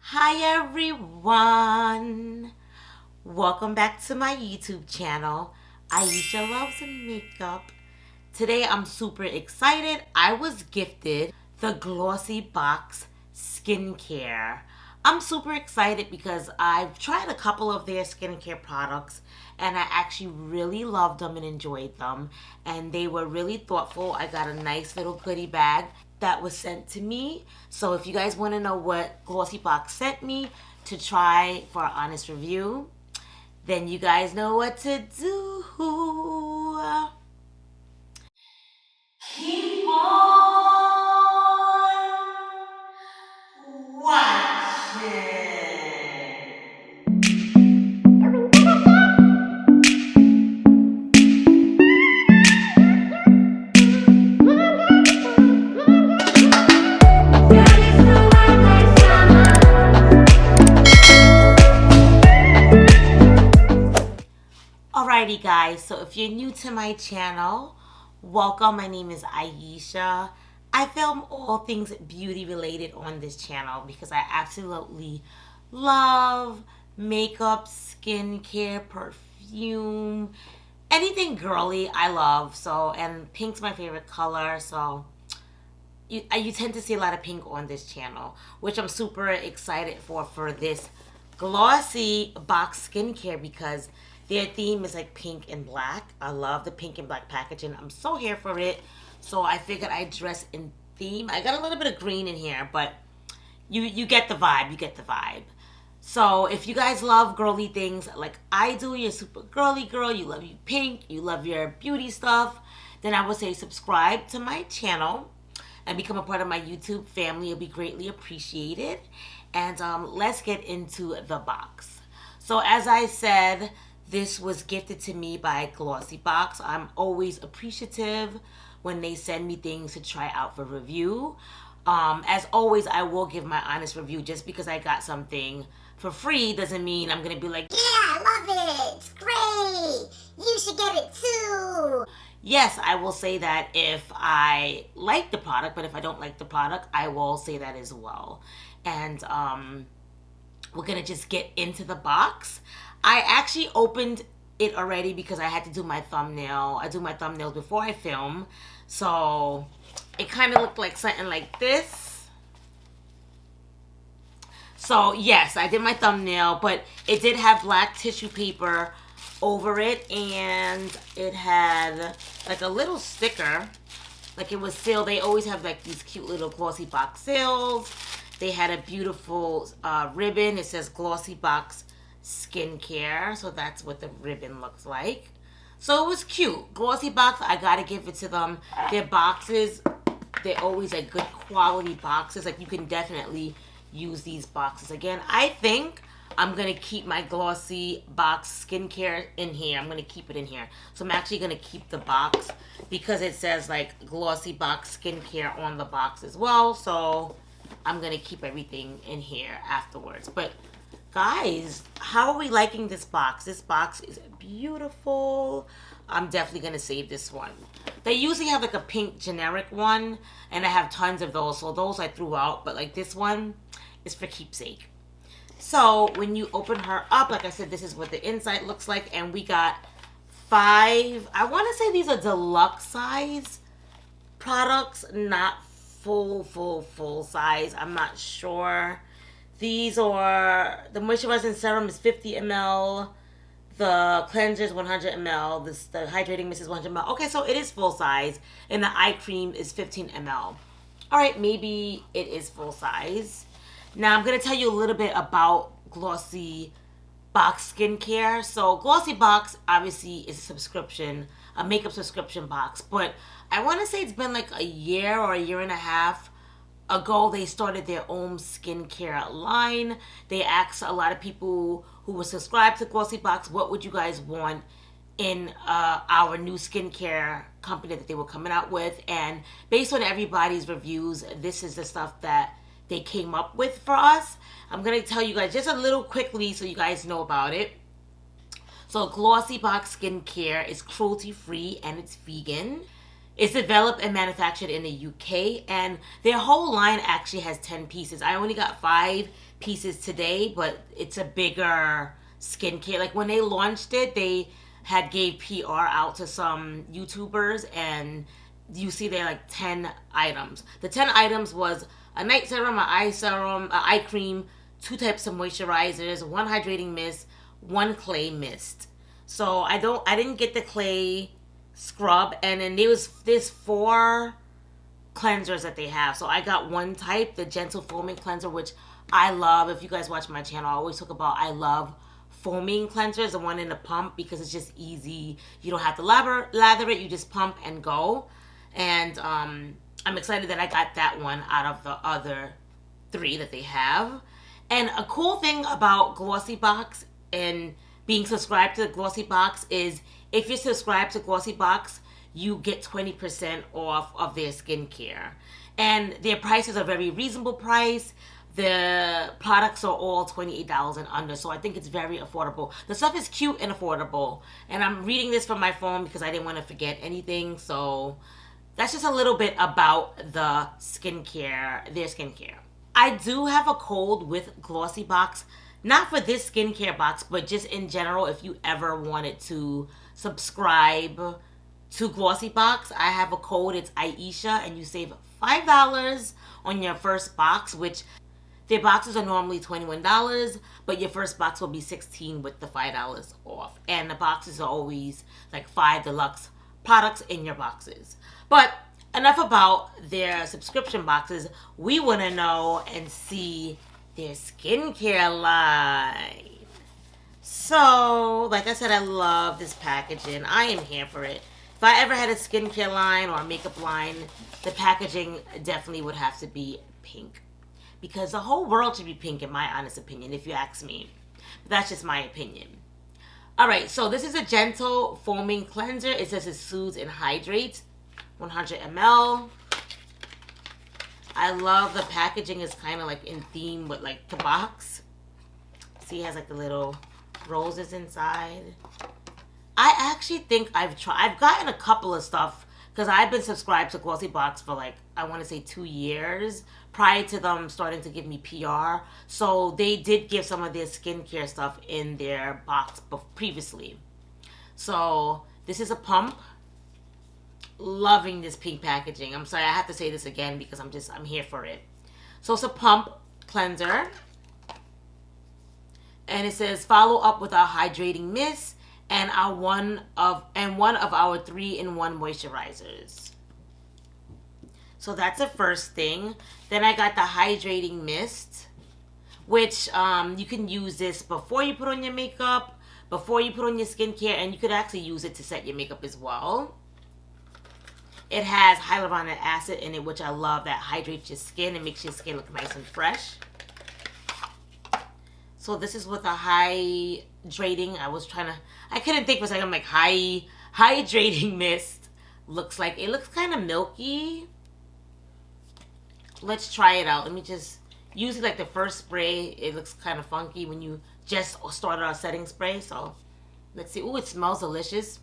Hi everyone! Welcome back to my YouTube channel, Aisha Loves Makeup. Today I'm super excited. I was gifted the Glossybox skincare. I'm super excited because I've tried a couple of their skincare products and I actually really loved them and enjoyed them. And they were really thoughtful. I got a nice little goodie bag that was sent to me. So if you guys want to know what Glossybox sent me to try for an honest review, then you guys know what to do. Keep on watching. Alrighty guys, so if you're new to my channel, welcome. My name is Aisha. I film all things beauty related on this channel because I absolutely love makeup, skincare, perfume, anything girly I love. So, and pink's my favorite color, so you tend to see a lot of pink on this channel, which I'm super excited for this glossy box skincare because their theme is like pink and black. I love the pink and black packaging. I'm so here for it. So I figured I'd dress in theme. I got a little bit of green in here, but you get the vibe. You get the vibe. So if you guys love girly things like I do, you're a super girly girl, you love your pink, you love your beauty stuff, then I would say subscribe to my channel and become a part of my YouTube family. It'll be greatly appreciated. And let's get into the box. So as I said, this was gifted to me by Glossybox. I'm always appreciative when they send me things to try out for review. As always, I will give my honest review. Just because I got something for free doesn't mean I'm gonna be like, yeah, I love it, it's great, you should get it too. Yes, I will say that if I like the product, but if I don't like the product, I will say that as well. And we're gonna just get into the box. I actually opened it already because I had to do my thumbnail. I do my thumbnails before I film. So it kind of looked like something like this. So yes, I did my thumbnail, but it did have black tissue paper over it, and it had like a little sticker, like it was sealed. They always have like these cute little Glossybox seals. They had a beautiful ribbon. It says Glossybox skincare, so that's what the ribbon looks like. So it was cute. Glossybox, I gotta give it to them. Their boxes, they're always like good quality boxes. Like you can definitely use these boxes. Again, I think I'm gonna keep my Glossybox skincare in here. I'm gonna keep it in here. So I'm actually gonna keep the box because it says like Glossybox skincare on the box as well. So I'm gonna keep everything in here afterwards. But guys, how are we liking this box? This box is beautiful. I'm definitely going to save this one. They usually have like a pink generic one, and I have tons of those, so those I threw out, but like this one is for keepsake. So when you open her up, like I said, this is what the inside looks like, and we got 5, I want to say these are deluxe size products, not full size. I'm not sure. These are, the moisturizing serum is 50 ml. The cleanser is 100 ml. The hydrating mist is 100 ml. Okay, so it is full size. And the eye cream is 15 ml. All right, maybe it is full size. Now I'm going to tell you a little bit about Glossybox skincare. So Glossybox obviously is a subscription, a makeup subscription box. But I want to say it's been like a year or a year and a half ago they started their own skincare line. They asked a lot of people who were subscribed to Glossybox, what would you guys want in our new skincare company that they were coming out with, and based on everybody's reviews, this is the stuff that they came up with for us. I'm going to tell you guys just a little quickly so you guys know about it. So Glossybox skincare is cruelty free and it's vegan. It's developed and manufactured in the UK, and their whole line actually has 10 pieces. I only got 5 pieces today, but it's a bigger skincare. Like when they launched it, they had gave PR out to some YouTubers, and you see there like 10 items. The 10 items was a night serum, an eye serum, an eye cream, 2 types of moisturizers, 1 hydrating mist, 1 clay mist. So I didn't get the clay scrub, and then there's 4 cleansers that they have. So I got 1 type, the gentle foaming cleanser, which I love. If you guys watch my channel, I always talk about I love foaming cleansers, the one in the pump, because it's just easy. You don't have to lather it. You just pump and go. And I'm excited that I got that one out of the other 3 that they have. And a cool thing about Glossybox and being subscribed to the Glossybox is if you're subscribed to Glossybox, you get 20% off of their skincare. And their prices are very reasonable price. The products are all $28 and under, so I think it's very affordable. The stuff is cute and affordable. And I'm reading this from my phone because I didn't want to forget anything. So that's just a little bit about the skincare, their skincare. I do have a code with Glossybox, not for this skincare box, but just in general, if you ever wanted to subscribe to Glossybox, I have a code. It's Aisha, and you save $5 on your first box, which their boxes are normally $21, but your first box will be $16 with the $5 off. And the boxes are always like 5 deluxe products in your boxes. But enough about their subscription boxes. We want to know and see their skincare line. So, like I said, I love this packaging. I am here for it. If I ever had a skincare line or a makeup line, the packaging definitely would have to be pink. Because the whole world should be pink, in my honest opinion, if you ask me. But that's just my opinion. Alright, so this is a gentle foaming cleanser. It says it soothes and hydrates. 100 ml. I love the packaging. Is kind of like in theme with like the box. See, it has like the little roses inside. I actually think I've gotten a couple of stuff because I've been subscribed to Glossybox for like, I want to say 2 years prior to them starting to give me PR. So they did give some of their skincare stuff in their box previously. So this is a pump. Loving this pink packaging. I'm sorry, I have to say this again because I'm here for it. So it's a pump cleanser. And it says follow up with our hydrating mist and one of our 3-in-1 moisturizers. So that's the first thing. Then I got the hydrating mist, which you can use this before you put on your makeup, before you put on your skincare, and you could actually use it to set your makeup as well. It has hyaluronic acid in it, which I love. That hydrates your skin and makes your skin look nice and fresh. So this is with a hydrating. I couldn't think for a second. I'm like, hydrating mist. Looks like, it looks kind of milky. Let's try it out. Let me just, usually like the first spray, it looks kind of funky when you just started our setting spray. So let's see. Ooh, it smells delicious.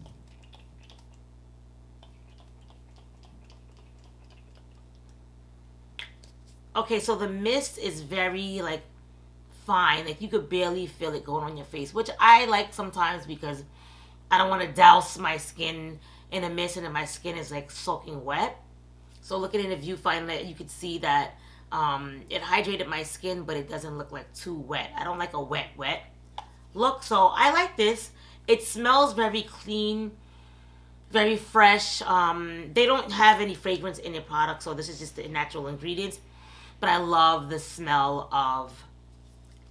Okay, so the mist is very like fine. Like you could barely feel it going on your face, which I like sometimes because I don't want to douse my skin in a mist and then my skin is like soaking wet. So looking in the viewfinder, you could see that it hydrated my skin, but it doesn't look like too wet. I don't like a wet look, so I like this. It smells very clean, very fresh. They don't have any fragrance in their product, so this is just the natural ingredients. But I love the smell of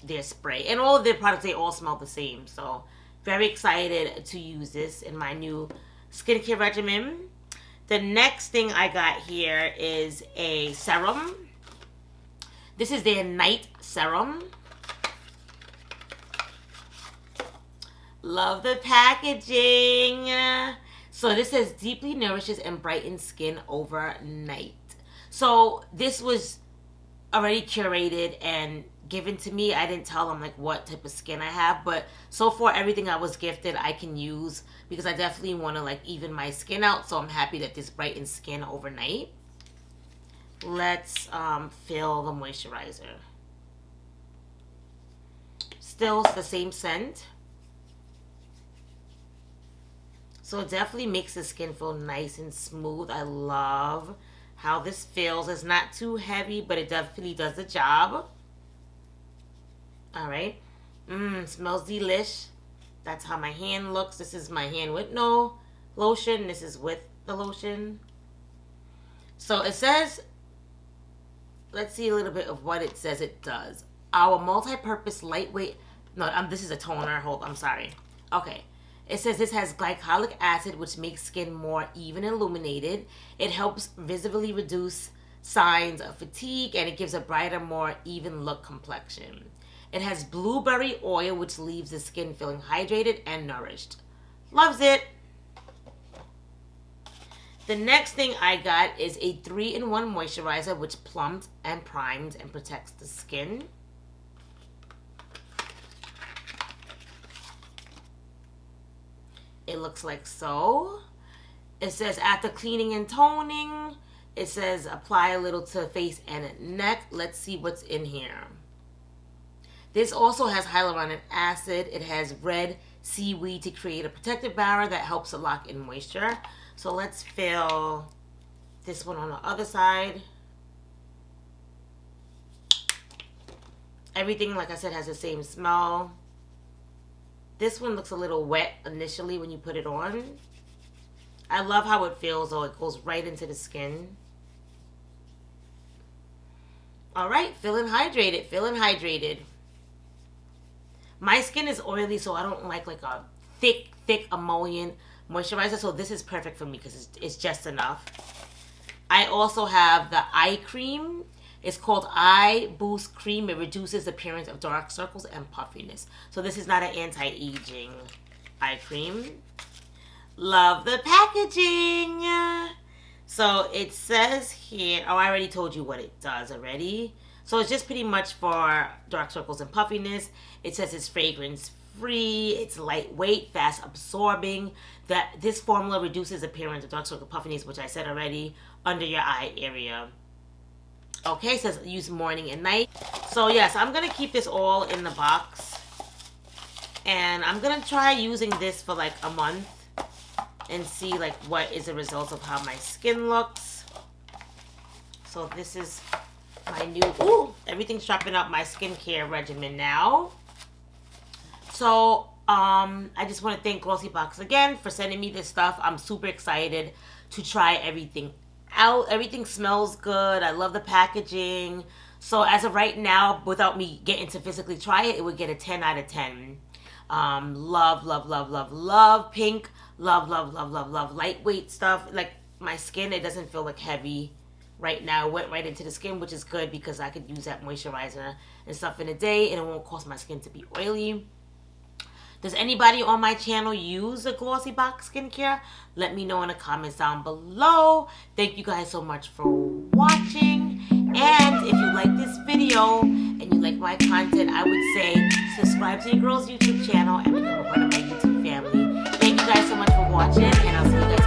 their spray. And all of their products, they all smell the same. So very excited to use this in my new skincare regimen. The next thing I got here is a serum. This is their night serum. Love the packaging. So this says deeply nourishes and brightens skin overnight. So this was already curated and given to me. I didn't tell them like what type of skin I have, but so far everything I was gifted I can use because I definitely want to like even my skin out. So I'm happy that this brightens skin overnight. Let's fill the moisturizer. Still the same scent. So it definitely makes the skin feel nice and smooth. I love how this feels. It's not too heavy, but it definitely does the job. All right. Smells delish. That's how my hand looks. This is my hand with no lotion. This is with the lotion. So it says, let's see a little bit of what it says it does. Our multi-purpose lightweight, no, this is a toner. I'm sorry. Okay. It says this has glycolic acid, which makes skin more even and illuminated. It helps visibly reduce signs of fatigue, and it gives a brighter, more even look complexion. It has blueberry oil, which leaves the skin feeling hydrated and nourished. Loves it. The next thing I got is a 3-in-1 moisturizer, which plumps and primes and protects the skin. It looks like so. It says after cleaning and toning, it says apply a little to face and neck. Let's see what's in here. This also has hyaluronic acid. It has red seaweed to create a protective barrier that helps to lock in moisture. So let's fill this one on the other side. Everything, like I said, has the same smell. This one looks a little wet initially when you put it on. I love how it feels though. It goes right into the skin. All right, feeling hydrated, feeling hydrated. My skin is oily, so I don't like a thick emollient moisturizer. So this is perfect for me because it's just enough. I also have the eye cream. It's called Eye Boost Cream. It reduces the appearance of dark circles and puffiness. So this is not an anti-aging eye cream. Love the packaging. So it says here, oh, I already told you what it does already. So it's just pretty much for dark circles and puffiness. It says it's fragrance free, it's lightweight, fast absorbing. That this formula reduces appearance of dark circle puffiness, which I said already, under your eye area. Okay, it says use morning and night. So yes, I'm gonna keep this all in the box, and I'm gonna try using this for like a month and see like what is the result of how my skin looks. So this is my new, everything's dropping up my skincare regimen now. So I just want to thank Glossybox again for sending me this stuff. I'm super excited to try everything out. Everything smells good. I love the packaging. So as of right now, without me getting to physically try it, it would get a 10 out of 10. Love, love, love, love, love pink. Love, love, love, love, love lightweight stuff. Like my skin, it doesn't feel like heavy right now. It went right into the skin, which is good because I could use that moisturizer and stuff in a day and it won't cause my skin to be oily. Does anybody on my channel use a Glossybox skincare? Let me know in the comments down below. Thank you guys so much for watching. And if you like this video and you like my content, I would say subscribe to your girl's YouTube channel and become a part of my YouTube family. Thank you guys so much for watching, and I'll see you guys